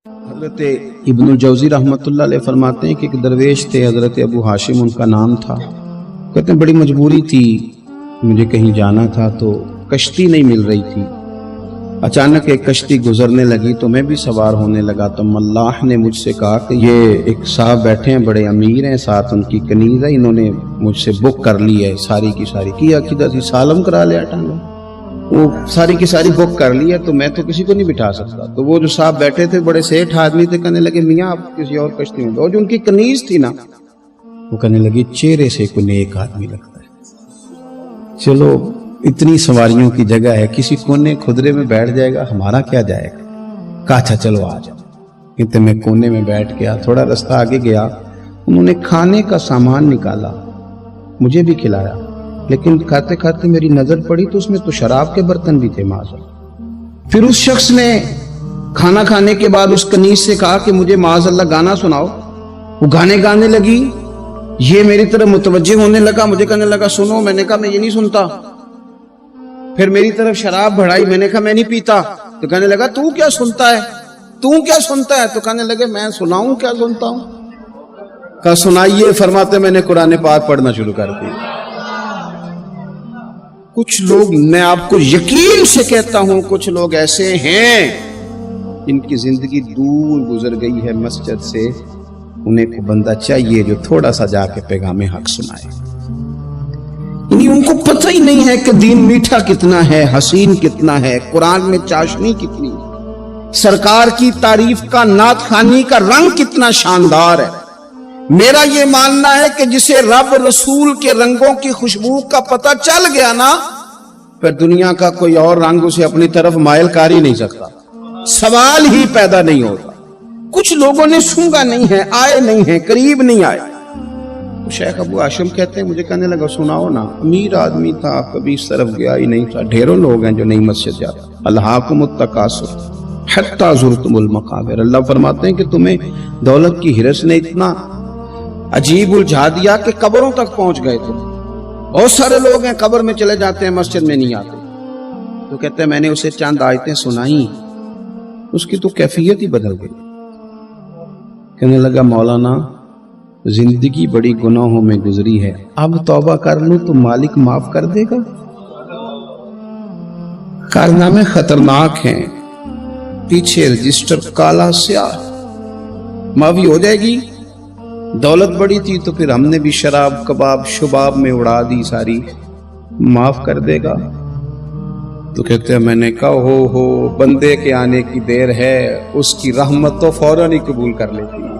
حضرت ابن الجوزی رحمۃ اللہ علیہ فرماتے ہیں کہ ایک درویش تھے، حضرت ابو ہاشم ان کا نام تھا۔ کہتے ہیں بڑی مجبوری تھی، مجھے کہیں جانا تھا تو کشتی نہیں مل رہی تھی۔ اچانک ایک کشتی گزرنے لگی تو میں بھی سوار ہونے لگا تو ملاح نے مجھ سے کہا کہ یہ ایک صاحب بیٹھے ہیں، بڑے امیر ہیں، ساتھ ان کی کنیز ہے، انہوں نے مجھ سے بک کر لی ہے، ساری کی ساری کی عقیدہ سی سالم کرا لیا ٹانگا، وہ ساری کی ساری بک کر لی ہے، تو میں تو کسی کو نہیں بٹھا سکتا۔ تو وہ جو صاحب بیٹھے تھے بڑے سیٹھ آدمی تھے، کہنے لگے میاں آپ کسی اور کشتی میں، اور جو ان کی کنیز تھی نا وہ کہنے لگی چہرے سے کوئی نیک آدمی لگتا ہے، چلو اتنی سواریوں کی جگہ ہے، کسی کونے خدرے میں بیٹھ جائے گا، ہمارا کیا جائے گا۔ کہا اچھا چلو آ جاؤ۔ کہتے میں کونے میں بیٹھ گیا، تھوڑا رستہ آگے گیا، انہوں نے کھانے کا سامان نکالا، مجھے بھی کھلایا، لیکن کھاتے کھاتے میری نظر پڑی تو اس میں تو شراب کے برتن بھی تھے معاذ۔ پھر اس شخص نے کھانا کھانے کے بعد اس کنیز سے کہا کہ مجھے معاذ اللہ گانا سناؤ۔ وہ گانے گانے لگی، یہ میری طرف متوجہ ہونے لگا، مجھے کہنے لگا سنو، میں نے کہا میں یہ نہیں سنتا۔ پھر میری طرف شراب بڑھائی، میں نے کہا میں نہیں پیتا، تو کہنے لگا تو کیا سنتا ہے، تو کیا سنتا ہے، تو کہنے لگے میں سناؤں کیا سنتا ہوں۔ کہا سنائیے، فرماتے میں نے قرآن پاک پڑھنا شروع کر دیا۔ کچھ لوگ، میں آپ کو یقین سے کہتا ہوں، کچھ لوگ ایسے ہیں جن کی زندگی دور گزر گئی ہے مسجد سے، انہیں کو بندہ چاہیے جو تھوڑا سا جا کے پیغام حق سنائے۔ ان کو پتہ ہی نہیں ہے کہ دین میٹھا کتنا ہے، حسین کتنا ہے، قرآن میں چاشنی کتنی ہے، سرکار کی تعریف کا، نعت خوانی کا رنگ کتنا شاندار ہے۔ میرا یہ ماننا ہے کہ جسے رب رسول کے رنگوں کی خوشبو کا پتہ چل گیا نا، پھر دنیا کا کوئی اور رنگ اسے اپنی طرف مائل کر ہی نہیں سکتا، سوال ہی پیدا نہیں ہوتا۔ کچھ لوگوں نے سونگا نہیں ہے، آئے نہیں ہیں، قریب نہیں آئے۔ شیخ ابو ہاشم کہتے ہیں مجھے کہنے لگا سناؤ نا، امیر آدمی تھا، کبھی اس طرف گیا ہی نہیں تھا، ڈھیروں لوگ ہیں جو نہیں مسجد جاتے۔ الہاکم التکاثر حتی زرتم المقابر، اللہ فرماتے ہیں کہ تمہیں دولت کی ہرس نے اتنا عجیب الجھا دیا کہ قبروں تک پہنچ گئے تھے۔ بہت سارے لوگ ہیں قبر میں چلے جاتے ہیں، مسجد میں نہیں آتے۔ تو کہتے ہیں میں نے اسے چند آیتیں سنائیں، اس کی تو کیفیت ہی بدل گئی۔ کہنے لگا مولانا زندگی بڑی گناہوں میں گزری ہے، اب توبہ کر لوں تو مالک معاف کر دے گا۔ کارنامے خطرناک ہیں، پیچھے رجسٹر کالا سیاہ، معافی ہو جائے گی۔ دولت بڑی تھی تو پھر ہم نے بھی شراب کباب شباب میں اڑا دی ساری، معاف کر دے گا۔ تو کہتے ہیں میں نے کہا ہو بندے کے آنے کی دیر ہے، اس کی رحمت تو فوراً ہی قبول کر لیتی ہے۔